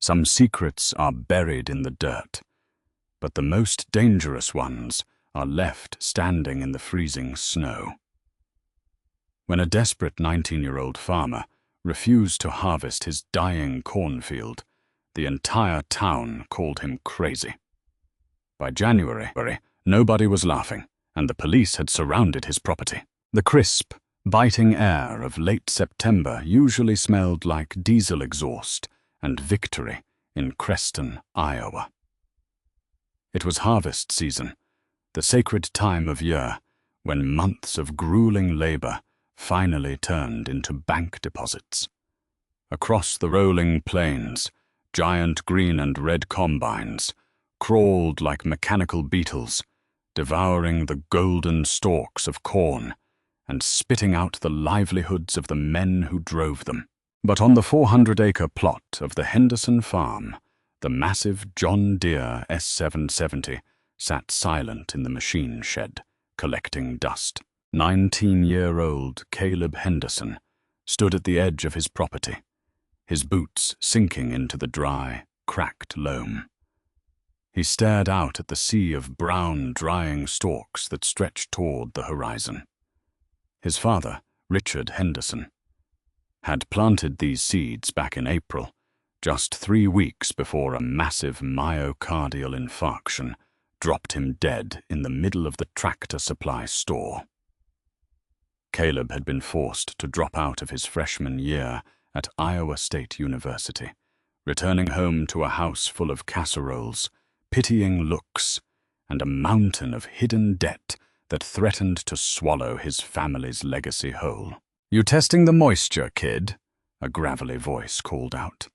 Some secrets are buried in the dirt, but the most dangerous ones are left standing in the freezing snow. When a desperate 19-year-old farmer refused to harvest his dying cornfield, the entire town called him crazy. By January, nobody was laughing, and the police had surrounded his property. The crisp, biting air of late September usually smelled like diesel exhaust and victory in Creston, Iowa. It was harvest season, the sacred time of year when months of grueling labor finally turned into bank deposits. Across the rolling plains, giant green and red combines crawled like mechanical beetles, devouring the golden stalks of corn and spitting out the livelihoods of the men who drove them. But on the 400-acre plot of the Henderson farm, the massive John Deere S770 sat silent in the machine shed, collecting dust. 19-year-old Caleb Henderson stood at the edge of his property, his boots sinking into the dry, cracked loam. He stared out at the sea of brown, drying stalks that stretched toward the horizon. His father, Richard Henderson, had planted these seeds back in April, just 3 weeks before a massive myocardial infarction dropped him dead in the middle of the tractor supply store. Caleb had been forced to drop out of his freshman year at Iowa State University, returning home to a house full of casseroles, pitying looks, and a mountain of hidden debt that threatened to swallow his family's legacy whole. "You testing the moisture, kid?" a gravelly voice called out.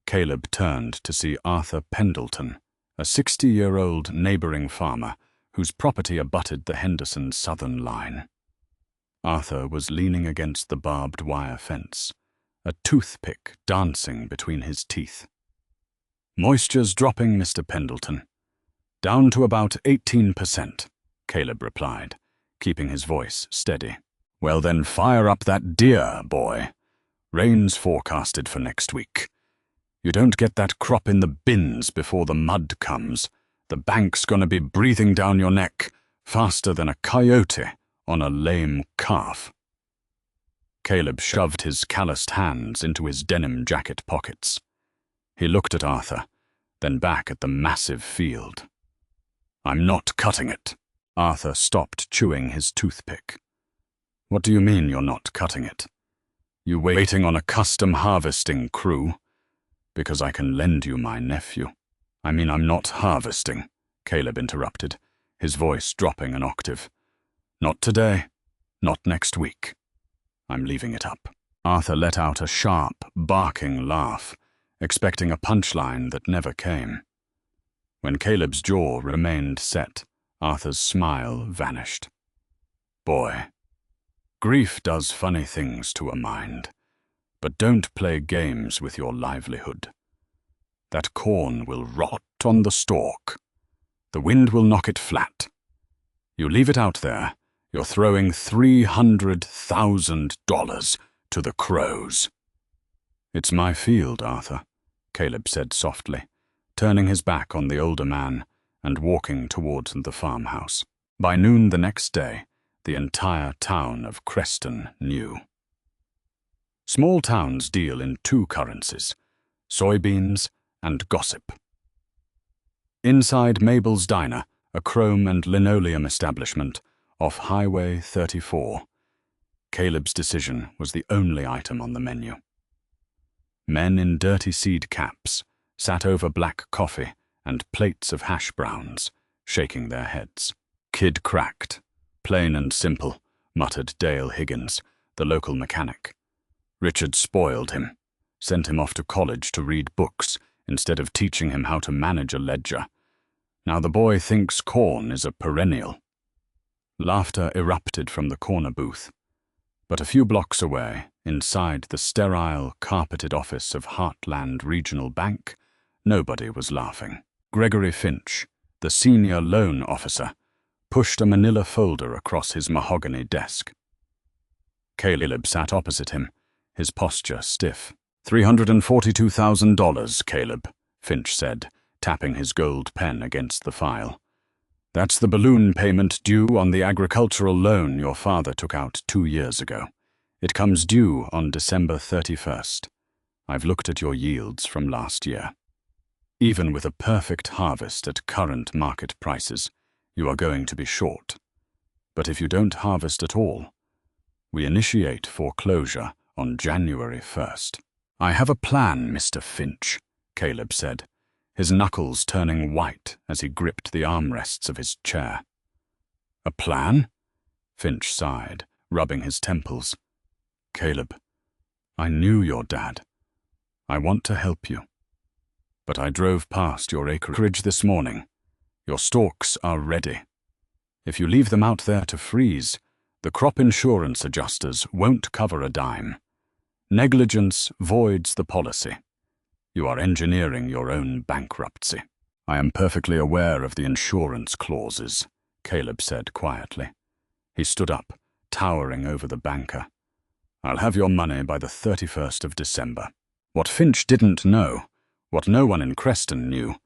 Caleb turned to see Arthur Pendleton, a 60-year-old neighboring farmer whose property abutted the Henderson southern line. Arthur was leaning against the barbed wire fence, a toothpick dancing between his teeth. "Moisture's dropping, Mr. Pendleton. Down to about 18%, Caleb replied, keeping his voice steady. "Well then, fire up that deer, boy. Rain's forecasted for next week. You don't get that crop in the bins before the mud comes, the bank's gonna be breathing down your neck faster than a coyote on a lame calf." Caleb shoved his calloused hands into his denim jacket pockets. He looked at Arthur, then back at the massive field. "I'm not cutting it." Arthur stopped chewing his toothpick. "What do you mean you're not cutting it? You waiting on a custom harvesting crew? Because I can lend you my nephew." "I mean, I'm not harvesting," Caleb interrupted, his voice dropping an octave. "Not today, not next week. I'm leaving it up." Arthur let out a sharp, barking laugh, expecting a punchline that never came. When Caleb's jaw remained set, Arthur's smile vanished. "Boy, grief does funny things to a mind, but don't play games with your livelihood. That corn will rot on the stalk. The wind will knock it flat. You leave it out there, you're throwing $300,000 to the crows." "It's my field, Arthur," Caleb said softly, turning his back on the older man and walking towards the farmhouse. By noon the next day, the entire town of Creston knew. Small towns deal in two currencies, soybeans and gossip. Inside Mabel's Diner, a chrome and linoleum establishment off Highway 34, Caleb's decision was the only item on the menu. Men in dirty seed caps sat over black coffee and plates of hash browns, shaking their heads. "Kid cracked. Plain and simple," muttered Dale Higgins, the local mechanic. "Richard spoiled him, sent him off to college to read books instead of teaching him how to manage a ledger. Now the boy thinks corn is a perennial." Laughter erupted from the corner booth, but a few blocks away, inside the sterile, carpeted office of Heartland Regional Bank, nobody was laughing. Gregory Finch, the senior loan officer, pushed a manila folder across his mahogany desk. Caleb sat opposite him, his posture stiff. $342,000, Caleb, Finch said, tapping his gold pen against the file. That's the balloon payment due on the agricultural loan your father took out 2 years ago. It comes due on December 31st. I've looked at your yields from last year. Even with a perfect harvest at current market prices, you are going to be short. But if you don't harvest at all, we initiate foreclosure on January 1st. I have a plan, Mr. Finch, Caleb said, his knuckles turning white as he gripped the armrests of his chair. A plan? Finch sighed, rubbing his temples. Caleb, I knew your dad. I want to help you. But I drove past your acreage this morning. Your stalks are ready. If you leave them out there to freeze, the crop insurance adjusters won't cover a dime. Negligence voids the policy. You are engineering your own bankruptcy. I am perfectly aware of the insurance clauses, Caleb said quietly. He stood up, towering over the banker. I'll have your money by the 31st of December. What Finch didn't know, what no one in Creston knew,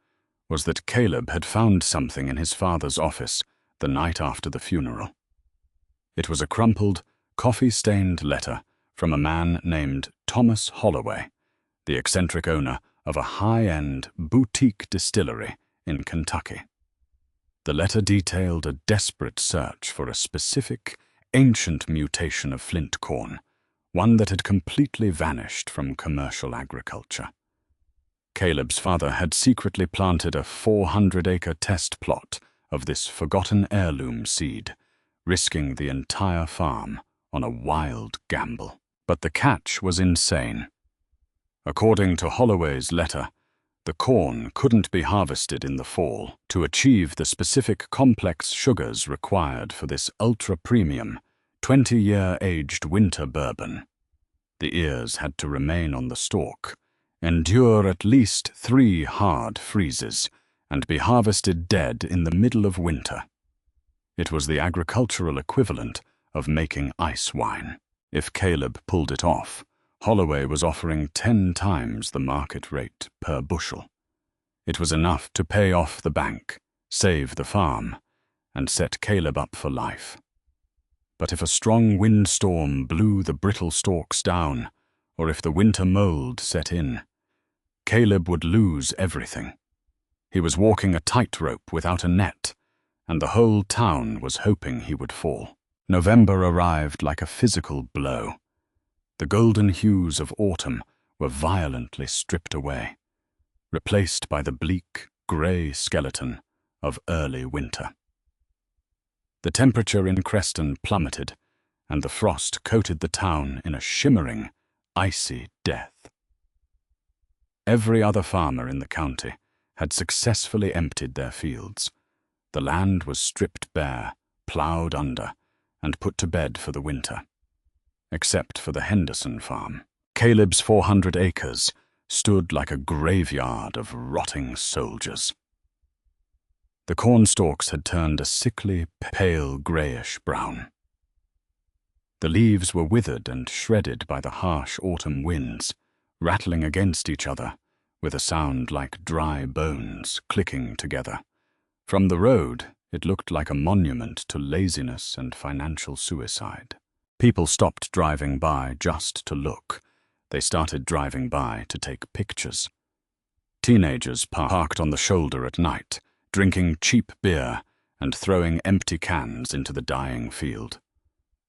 was that Caleb had found something in his father's office the night after the funeral. It was a crumpled, coffee-stained letter from a man named Thomas Holloway, the eccentric owner of a high-end boutique distillery in Kentucky. The letter detailed a desperate search for a specific, ancient mutation of flint corn, one that had completely vanished from commercial agriculture. Caleb's father had secretly planted a 400-acre test plot of this forgotten heirloom seed, risking the entire farm on a wild gamble. But the catch was insane. According to Holloway's letter, the corn couldn't be harvested in the fall to achieve the specific complex sugars required for this ultra-premium, 20-year-aged winter bourbon. The ears had to remain on the stalk, endure at least 3 hard freezes, and be harvested dead in the middle of winter. It was the agricultural equivalent of making ice wine. If Caleb pulled it off, Holloway was offering 10 times the market rate per bushel. It was enough to pay off the bank, save the farm, and set Caleb up for life. But if a strong windstorm blew the brittle stalks down, or if the winter mold set in, Caleb would lose everything. He was walking a tightrope without a net, and the whole town was hoping he would fall. November arrived like a physical blow. The golden hues of autumn were violently stripped away, replaced by the bleak, grey skeleton of early winter. The temperature in Creston plummeted, and the frost coated the town in a shimmering, icy death. Every other farmer in the county had successfully emptied their fields. The land was stripped bare, ploughed under, and put to bed for the winter. Except for the Henderson farm. Caleb's 400 acres stood like a graveyard of rotting soldiers. The cornstalks had turned a sickly, pale greyish-brown. The leaves were withered and shredded by the harsh autumn winds, rattling against each other with a sound like dry bones clicking together. From the road, it looked like a monument to laziness and financial suicide. People stopped driving by just to look. They started driving by to take pictures. Teenagers parked on the shoulder at night, drinking cheap beer and throwing empty cans into the dying field.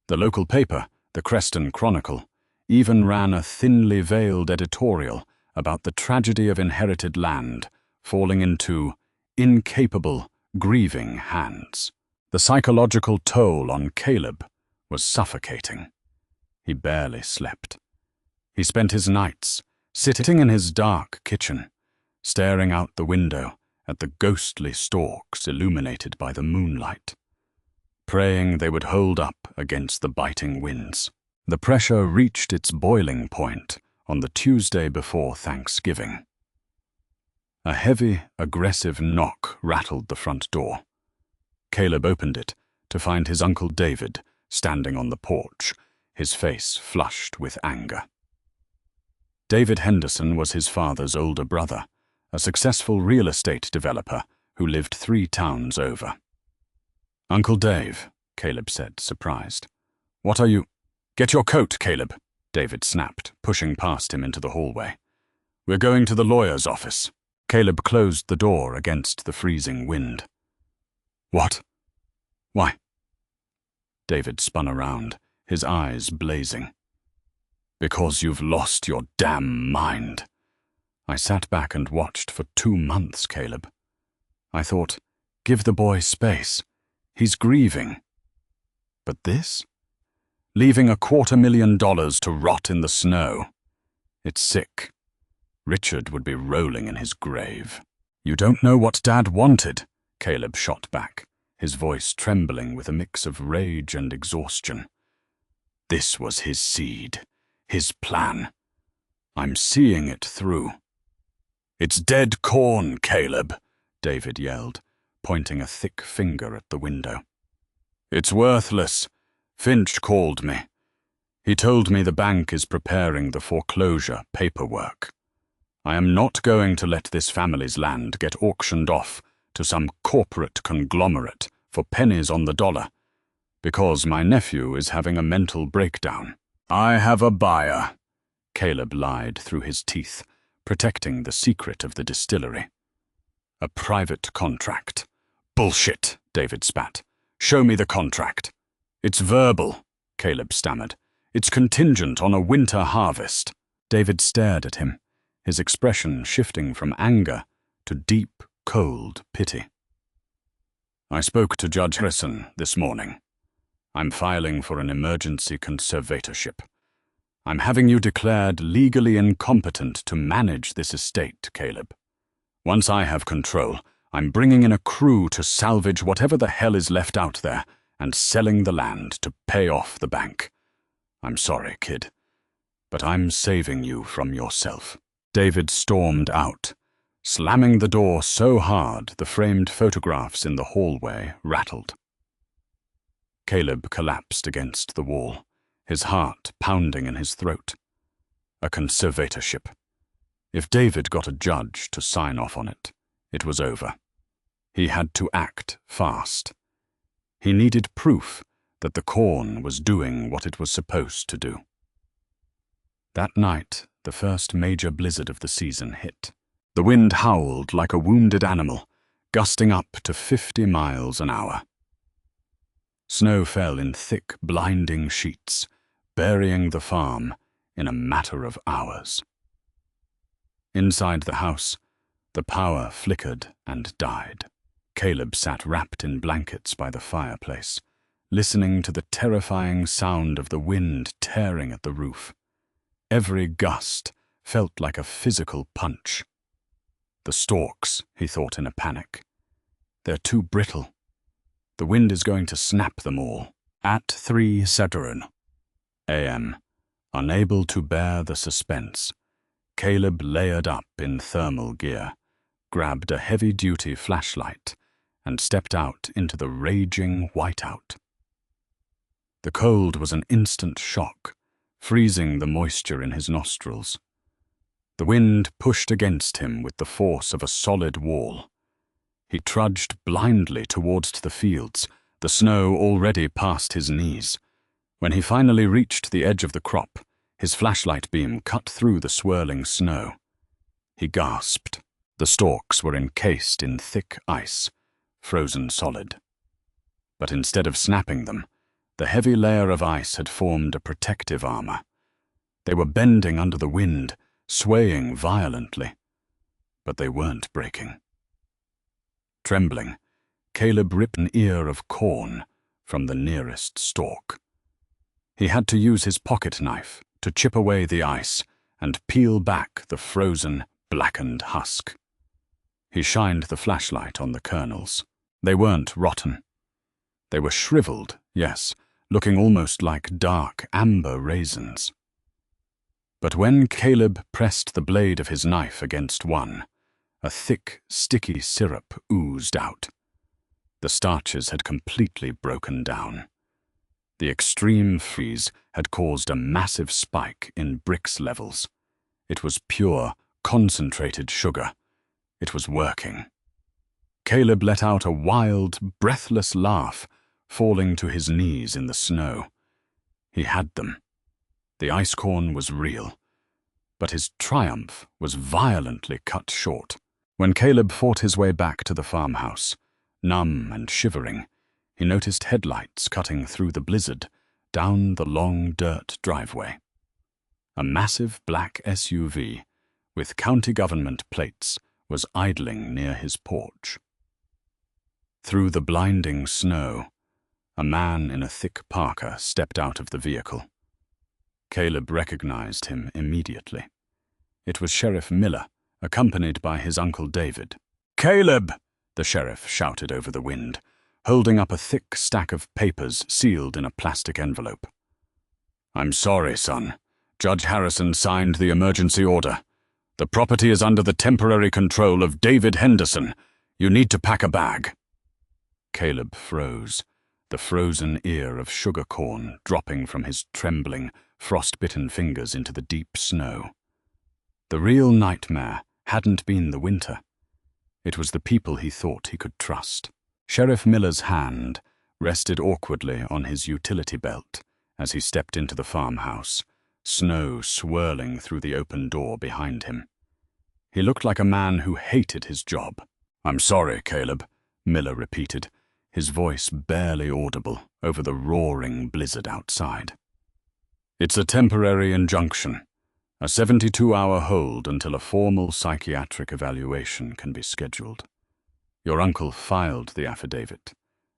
The local paper, the Creston Chronicle, even ran a thinly veiled editorial about the tragedy of inherited land falling into incapable, grieving hands. The psychological toll on Caleb was suffocating. He barely slept. He spent his nights sitting in his dark kitchen, staring out the window at the ghostly stalks illuminated by the moonlight, praying they would hold up against the biting winds. The pressure reached its boiling point on the Tuesday before Thanksgiving. A heavy, aggressive knock rattled the front door. Caleb opened it to find his Uncle David standing on the porch, his face flushed with anger. David Henderson was his father's older brother, a successful real estate developer who lived 3 towns over. "Uncle Dave," Caleb said, surprised. "What are you—" "Get your coat, Caleb," David snapped, pushing past him into the hallway. "We're going to the lawyer's office." Caleb closed the door against the freezing wind. "What? Why?" David spun around, his eyes blazing. "Because you've lost your damn mind. I sat back and watched for 2 months, Caleb. I thought, give the boy space. He's grieving. But this? Leaving $250,000 to rot in the snow. It's sick. Richard would be rolling in his grave." "You don't know what Dad wanted," Caleb shot back, his voice trembling with a mix of rage and exhaustion. "This was his seed, his plan. I'm seeing it through." "It's dead corn, Caleb," David yelled, pointing a thick finger at the window. "It's worthless. Finch called me. He told me the bank is preparing the foreclosure paperwork. I am not going to let this family's land get auctioned off to some corporate conglomerate for pennies on the dollar, because my nephew is having a mental breakdown. I have a buyer," Caleb lied through his teeth, protecting the secret of the distillery. "A private contract." "Bullshit," David spat. "Show me the contract." "It's verbal," Caleb stammered. "It's contingent on a winter harvest." David stared at him, his expression shifting from anger to deep, cold pity. "I spoke to Judge Harrison this morning. I'm filing for an emergency conservatorship. I'm having you declared legally incompetent to manage this estate, Caleb. Once I have control, I'm bringing in a crew to salvage whatever the hell is left out there and selling the land to pay off the bank. I'm sorry, kid, but I'm saving you from yourself." David stormed out, slamming the door so hard the framed photographs in the hallway rattled. Caleb collapsed against the wall, his heart pounding in his throat. A conservatorship. If David got a judge to sign off on it, it was over. He had to act fast. He needed proof that the corn was doing what it was supposed to do. That night, the first major blizzard of the season hit. The wind howled like a wounded animal, gusting up to 50 miles an hour. Snow fell in thick, blinding sheets, burying the farm in a matter of hours. Inside the house, the power flickered and died. Caleb sat wrapped in blankets by the fireplace, listening to the terrifying sound of the wind tearing at the roof. Every gust felt like a physical punch. The stalks, he thought in a panic. They're too brittle. The wind is going to snap them all. At 3:00 a.m., unable to bear the suspense, Caleb layered up in thermal gear, grabbed a heavy-duty flashlight, and stepped out into the raging whiteout. The cold was an instant shock, freezing the moisture in his nostrils. The wind pushed against him with the force of a solid wall. He trudged blindly towards the fields, the snow already past his knees. When he finally reached the edge of the crop, his flashlight beam cut through the swirling snow. He gasped. The stalks were encased in thick ice, frozen solid. But instead of snapping them, the heavy layer of ice had formed a protective armor. They were bending under the wind, swaying violently. But they weren't breaking. Trembling, Caleb ripped an ear of corn from the nearest stalk. He had to use his pocket knife to chip away the ice and peel back the frozen, blackened husk. He shined the flashlight on the kernels. They weren't rotten. They were shriveled, yes, looking almost like dark amber raisins. But when Caleb pressed the blade of his knife against one, a thick, sticky syrup oozed out. The starches had completely broken down. The extreme freeze had caused a massive spike in Brix levels. It was pure, concentrated sugar. It was working. Caleb let out a wild, breathless laugh, falling to his knees in the snow. He had them. The ice corn was real. But his triumph was violently cut short. When Caleb fought his way back to the farmhouse, numb and shivering, he noticed headlights cutting through the blizzard down the long dirt driveway. A massive black SUV with county government plates was idling near his porch. Through the blinding snow, a man in a thick parka stepped out of the vehicle. Caleb recognized him immediately. It was Sheriff Miller, accompanied by his Uncle David. "Caleb!" the sheriff shouted over the wind, holding up a thick stack of papers sealed in a plastic envelope. "I'm sorry, son. Judge Harrison signed the emergency order. The property is under the temporary control of David Henderson. You need to pack a bag." Caleb froze, the frozen ear of sugar corn dropping from his trembling, frost-bitten fingers into the deep snow. The real nightmare hadn't been the winter. It was the people he thought he could trust. Sheriff Miller's hand rested awkwardly on his utility belt as he stepped into the farmhouse, snow swirling through the open door behind him. He looked like a man who hated his job. "I'm sorry, Caleb," Miller repeated, his voice barely audible over the roaring blizzard outside. "It's a temporary injunction, a 72-hour hold until a formal psychiatric evaluation can be scheduled. Your uncle filed the affidavit,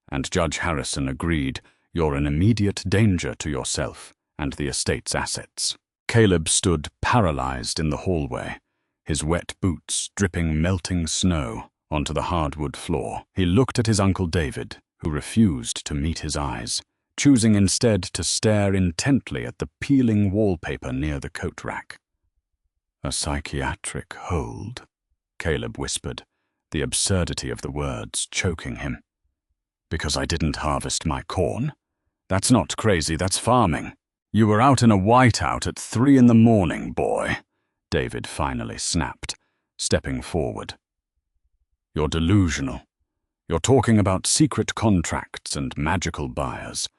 and Judge Harrison agreed you're an immediate danger to yourself and the estate's assets." Caleb stood paralyzed in the hallway, his wet boots dripping melting snow onto the hardwood floor. He looked at his Uncle David, who refused to meet his eyes, choosing instead to stare intently at the peeling wallpaper near the coat rack. "A psychiatric hold," Caleb whispered, the absurdity of the words choking him. "Because I didn't harvest my corn? That's not crazy, that's farming. You were out in a whiteout at 3 a.m, boy," David finally snapped, stepping forward. "You're delusional. You're talking about secret contracts and magical buyers.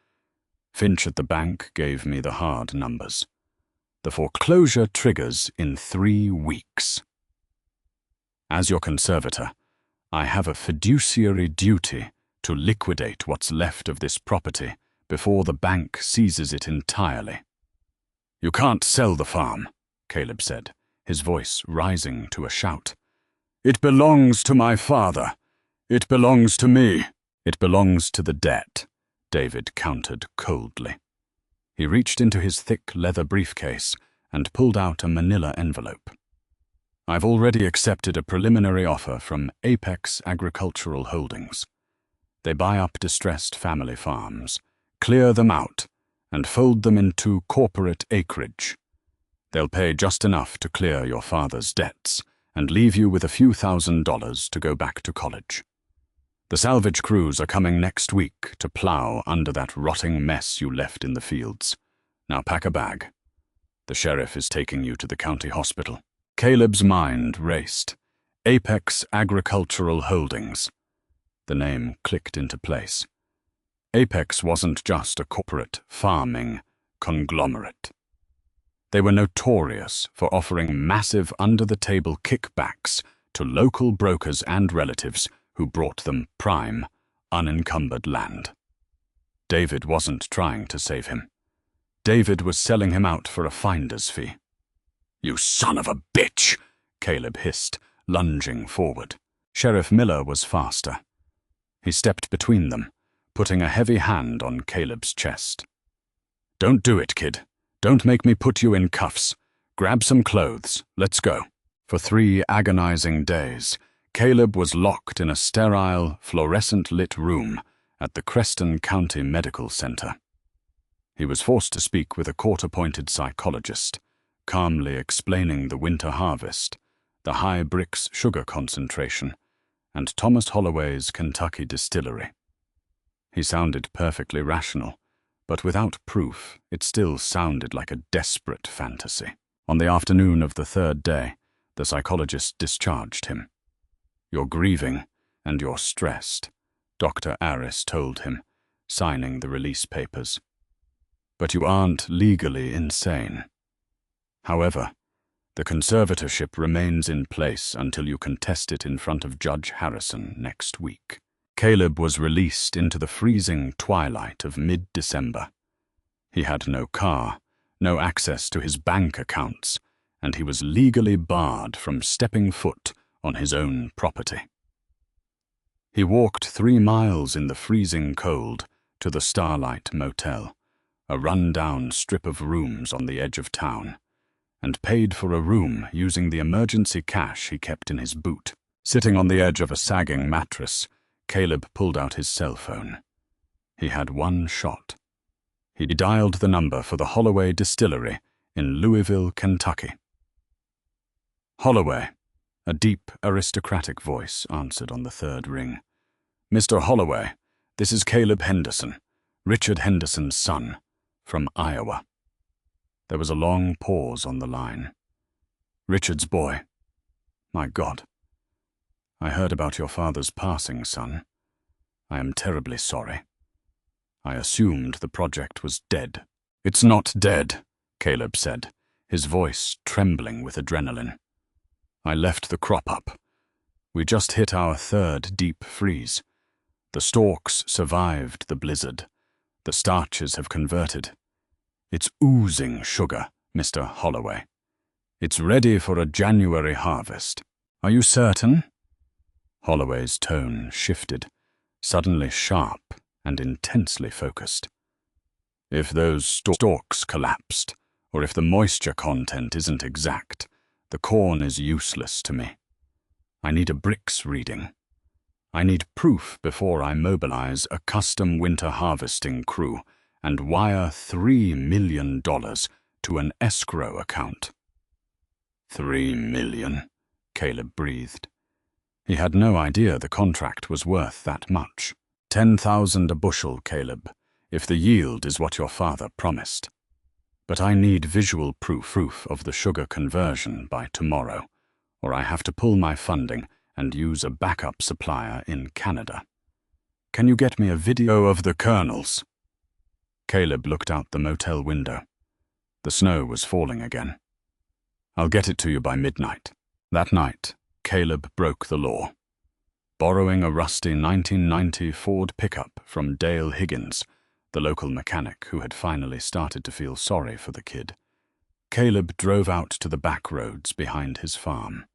Finch at the bank gave me the hard numbers. The foreclosure triggers in 3 weeks. As your conservator, I have a fiduciary duty to liquidate what's left of this property before the bank seizes it entirely." "You can't sell the farm," Caleb said, his voice rising to a shout. "It belongs to my father. It belongs to me." "It belongs to the debt," David countered coldly. He reached into his thick leather briefcase and pulled out a manila envelope. "I've already accepted a preliminary offer from Apex Agricultural Holdings. They buy up distressed family farms, clear them out, and fold them into corporate acreage. They'll pay just enough to clear your father's debts and leave you with a few $1,000s to go back to college. The salvage crews are coming next week to plow under that rotting mess you left in the fields. Now pack a bag. The sheriff is taking you to the county hospital." Caleb's mind raced. Apex Agricultural Holdings. The name clicked into place. Apex wasn't just a corporate farming conglomerate. They were notorious for offering massive under-the-table kickbacks to local brokers and relatives who brought them prime, unencumbered land. David wasn't trying to save him. David was selling him out for a finder's fee. "You son of a bitch!" Caleb hissed, lunging forward. Sheriff Miller was faster. He stepped between them, putting a heavy hand on Caleb's chest. "Don't do it, kid. Don't make me put you in cuffs. Grab some clothes. Let's go." For 3 agonizing days, Caleb was locked in a sterile, fluorescent-lit room at the Creston County Medical Center. He was forced to speak with a court-appointed psychologist, calmly explaining the winter harvest, the high bricks sugar concentration, and Thomas Holloway's Kentucky distillery. He sounded perfectly rational, but without proof, it still sounded like a desperate fantasy. On the afternoon of the third day, the psychologist discharged him. "You're grieving, and you're stressed," Dr. Aris told him, signing the release papers. "But you aren't legally insane. However, the conservatorship remains in place until you contest it in front of Judge Harrison next week." Caleb was released into the freezing twilight of mid-December. He had no car, no access to his bank accounts, and he was legally barred from stepping foot on his own property. He walked 3 miles in the freezing cold to the Starlight Motel, a run-down strip of rooms on the edge of town, and paid for a room using the emergency cash he kept in his boot. Sitting on the edge of a sagging mattress, Caleb pulled out his cell phone. He had one shot. He dialed the number for the Holloway Distillery in Louisville, Kentucky. "Holloway," a deep, aristocratic voice answered on the third ring. "Mr. Holloway, this is Caleb Henderson, Richard Henderson's son, from Iowa." There was a long pause on the line. "Richard's boy. My God. I heard about your father's passing, son. I am terribly sorry. I assumed the project was dead." "It's not dead," Caleb said, his voice trembling with adrenaline. "I left the crop up. We just hit our 3rd deep freeze. The stalks survived the blizzard. The starches have converted. It's oozing sugar, Mr. Holloway. It's ready for a January harvest." "Are you certain?" Holloway's tone shifted, suddenly sharp and intensely focused. "If those stalks collapsed, or if the moisture content isn't exact, the corn is useless to me. I need a Brix reading. I need proof before I mobilize a custom winter harvesting crew and wire $3 million to an escrow account." $3 million, Caleb breathed. He had no idea the contract was worth that much. 10,000 a bushel, Caleb, if the yield is what your father promised. But I need visual proof of the sugar conversion by tomorrow, or I have to pull my funding and use a backup supplier in Canada. Can you get me a video of the kernels?" Caleb looked out the motel window. The snow was falling again. "I'll get it to you by midnight." That night, Caleb broke the law. Borrowing a rusty 1990 Ford pickup from Dale Higgins, the local mechanic who had finally started to feel sorry for the kid, Caleb drove out to the back roads behind his farm.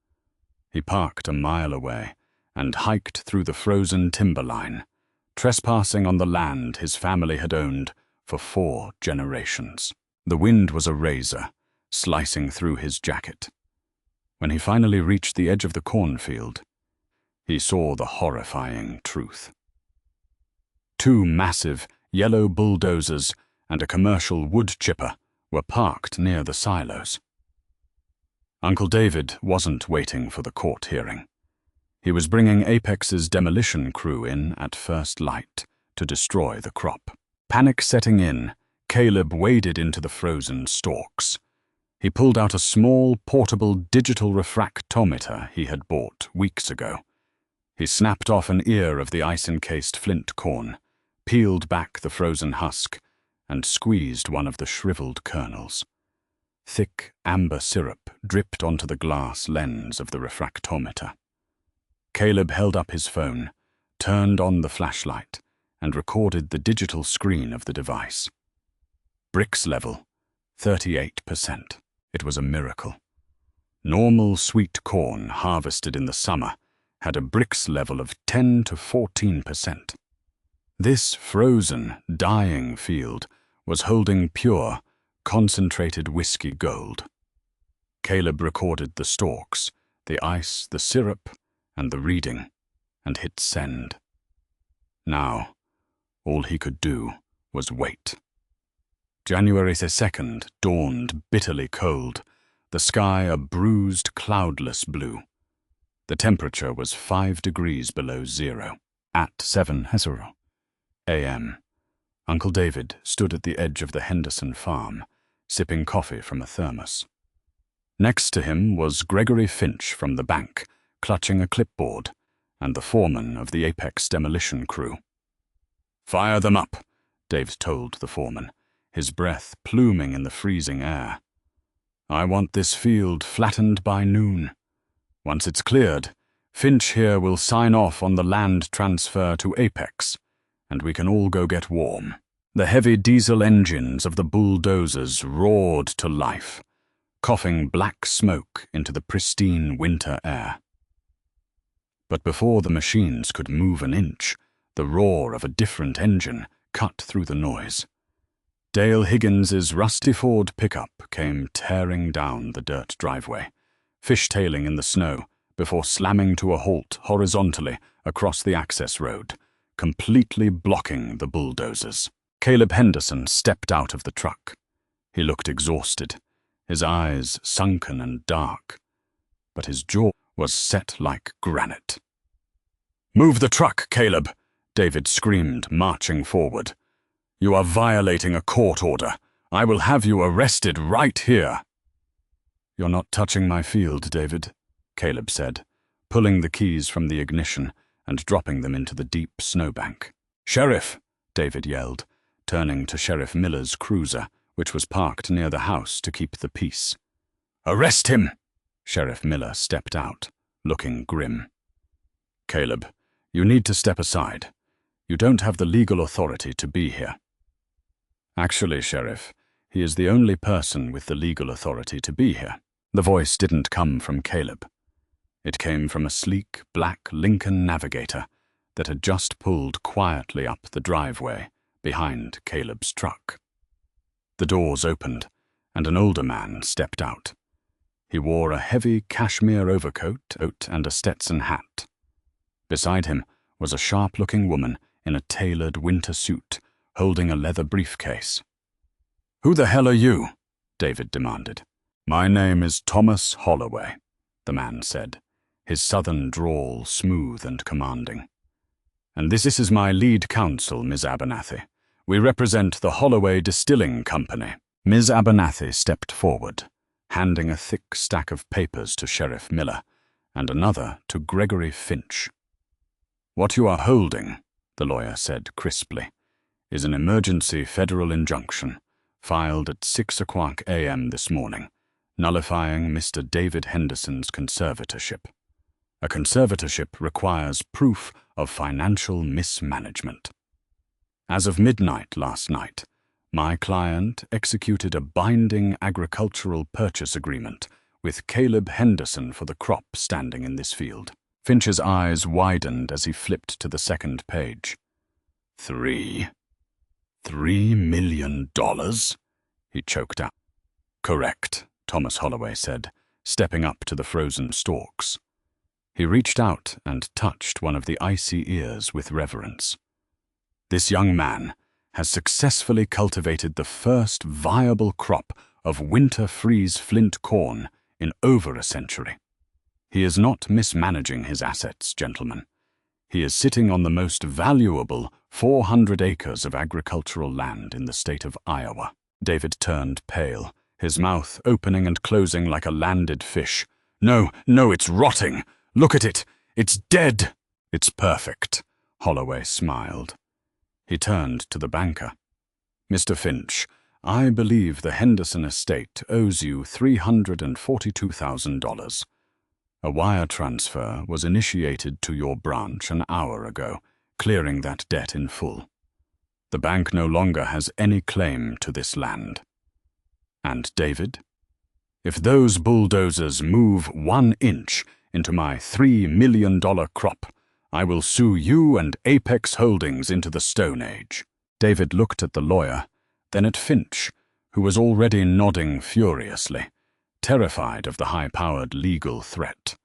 He parked a mile away and hiked through the frozen timberline, trespassing on the land his family had owned for 4 generations. The wind was a razor, slicing through his jacket. When he finally reached the edge of the cornfield, he saw the horrifying truth. 2 massive yellow bulldozers and a commercial wood chipper were parked near the silos. Uncle David wasn't waiting for the court hearing. He was bringing Apex's demolition crew in at first light to destroy the crop. Panic setting in, Caleb waded into the frozen stalks. He pulled out a small, portable digital refractometer he had bought weeks ago. He snapped off an ear of the ice-encased flint corn, peeled back the frozen husk, and squeezed one of the shriveled kernels. Thick amber syrup dripped onto the glass lens of the refractometer. Caleb held up his phone, turned on the flashlight, and recorded the digital screen of the device. Brix level, 38%. It was a miracle. Normal sweet corn harvested in the summer had a Brix level of 10 to 14%. This frozen, dying field was holding pure, concentrated whiskey gold. Caleb recorded the stalks, the ice, the syrup, and the reading, and hit send. Now, all he could do was wait. January 2nd dawned bitterly cold, the sky a bruised, cloudless blue. The temperature was 5 degrees below zero. At 7 a.m., Uncle David stood at the edge of the Henderson farm, sipping coffee from a thermos. Next to him was Gregory Finch from the bank, clutching a clipboard, and the foreman of the Apex demolition crew. "Fire them up," Dave told the foreman, his breath pluming in the freezing air. "I want this field flattened by noon. Once it's cleared, Finch here will sign off on the land transfer to Apex, and we can all go get warm." The heavy diesel engines of the bulldozers roared to life, coughing black smoke into the pristine winter air. But before the machines could move an inch, the roar of a different engine cut through the noise. Dale Higgins's rusty Ford pickup came tearing down the dirt driveway, fishtailing in the snow before slamming to a halt horizontally across the access road, completely blocking the bulldozers. Caleb Henderson stepped out of the truck. He looked exhausted, his eyes sunken and dark, but his jaw was set like granite. "Move the truck, Caleb!" David screamed, marching forward. "You are violating a court order. I will have you arrested right here." "You're not touching my field, David," Caleb said, pulling the keys from the ignition and dropping them into the deep snowbank. "Sheriff!" David yelled, turning to Sheriff Miller's cruiser, which was parked near the house to keep the peace. "Arrest him!" Sheriff Miller stepped out, looking grim. "Caleb, you need to step aside. You don't have the legal authority to be here." "Actually, Sheriff, he is the only person with the legal authority to be here." The voice didn't come from Caleb. It came from a sleek, black Lincoln Navigator that had just pulled quietly up the driveway behind Caleb's truck. The doors opened, and an older man stepped out. He wore a heavy cashmere overcoat and a Stetson hat. Beside him was a sharp-looking woman in a tailored winter suit, holding a leather briefcase. "Who the hell are you?" David demanded. "My name is Thomas Holloway," the man said, his southern drawl smooth and commanding. "And this is my lead counsel, Ms. Abernathy. We represent the Holloway Distilling Company." Ms. Abernathy stepped forward, handing a thick stack of papers to Sheriff Miller and another to Gregory Finch. "What you are holding," the lawyer said crisply, "is an emergency federal injunction filed at 6:00 a.m. this morning, nullifying Mr. David Henderson's conservatorship. A conservatorship requires proof of financial mismanagement. As of midnight last night, my client executed a binding agricultural purchase agreement with Caleb Henderson for the crop standing in this field." Finch's eyes widened as he flipped to the second page. $3 million? He choked out. "Correct," Thomas Holloway said, stepping up to the frozen stalks. He reached out and touched one of the icy ears with reverence. "This young man has successfully cultivated the first viable crop of winter freeze flint corn in over a century. He is not mismanaging his assets, gentlemen. He is sitting on the most valuable 400 acres of agricultural land in the state of Iowa." David turned pale, his mouth opening and closing like a landed fish. No, it's rotting. Look at it. It's dead." "It's perfect," Holloway smiled. He turned to the banker. "Mr. Finch, I believe the Henderson estate owes you $342,000. A wire transfer was initiated to your branch an hour ago, clearing that debt in full. The bank no longer has any claim to this land. And David, if those bulldozers move 1 inch into my $3 million crop, I will sue you and Apex Holdings into the Stone Age." David looked at the lawyer, then at Finch, who was already nodding furiously, terrified of the high-powered legal threat.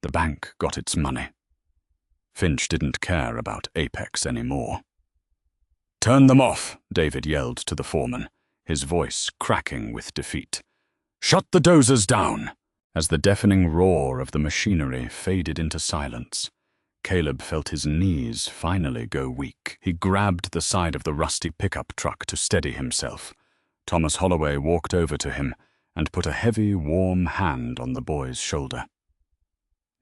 The bank got its money. Finch didn't care about Apex anymore. "Turn them off," David yelled to the foreman, his voice cracking with defeat. "Shut the dozers down." As the deafening roar of the machinery faded into silence, Caleb felt his knees finally go weak. He grabbed the side of the rusty pickup truck to steady himself. Thomas Holloway walked over to him and put a heavy, warm hand on the boy's shoulder.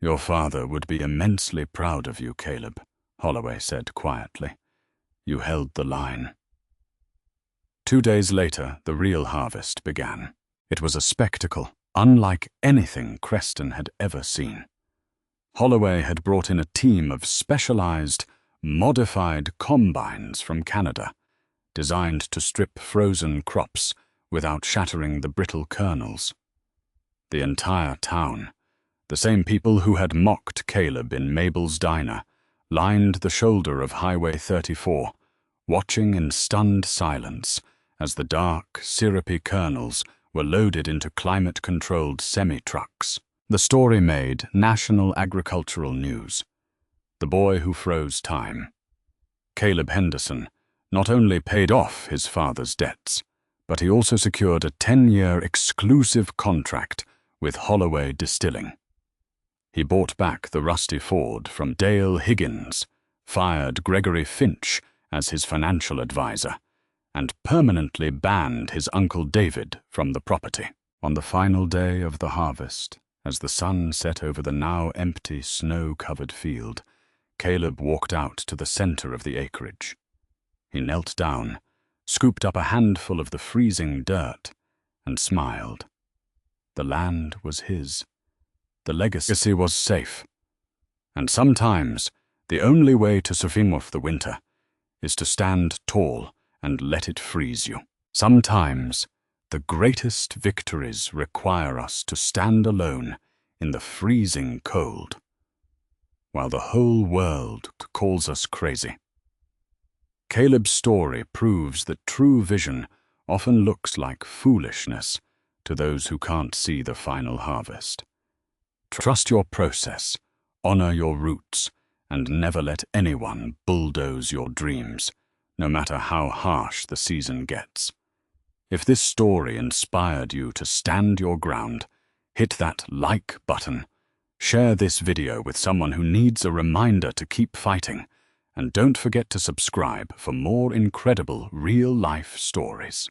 "Your father would be immensely proud of you, Caleb," Holloway said quietly. "You held the line." 2 days later, the real harvest began. It was a spectacle unlike anything Creston had ever seen. Holloway had brought in a team of specialized, modified combines from Canada, designed to strip frozen crops without shattering the brittle kernels. The entire town, the same people who had mocked Caleb in Mabel's diner, lined the shoulder of Highway 34, watching in stunned silence as the dark, syrupy kernels were loaded into climate-controlled semi-trucks. The story made national agricultural news. The boy who froze time. Caleb Henderson not only paid off his father's debts, but he also secured a 10-year exclusive contract with Holloway Distilling. He bought back the rusty Ford from Dale Higgins, fired Gregory Finch as his financial advisor, and permanently banned his Uncle David from the property. On the final day of the harvest, as the sun set over the now empty, snow-covered field, Caleb walked out to the center of the acreage. He knelt down, scooped up a handful of the freezing dirt, and smiled. The land was his. The legacy was safe. And sometimes, the only way to survive the winter is to stand tall and let it freeze you. Sometimes, the greatest victories require us to stand alone in the freezing cold, while the whole world calls us crazy. Caleb's story proves that true vision often looks like foolishness to those who can't see the final harvest. Trust your process, honor your roots, and never let anyone bulldoze your dreams, no matter how harsh the season gets. If this story inspired you to stand your ground, hit that like button, share this video with someone who needs a reminder to keep fighting, and don't forget to subscribe for more incredible real-life stories.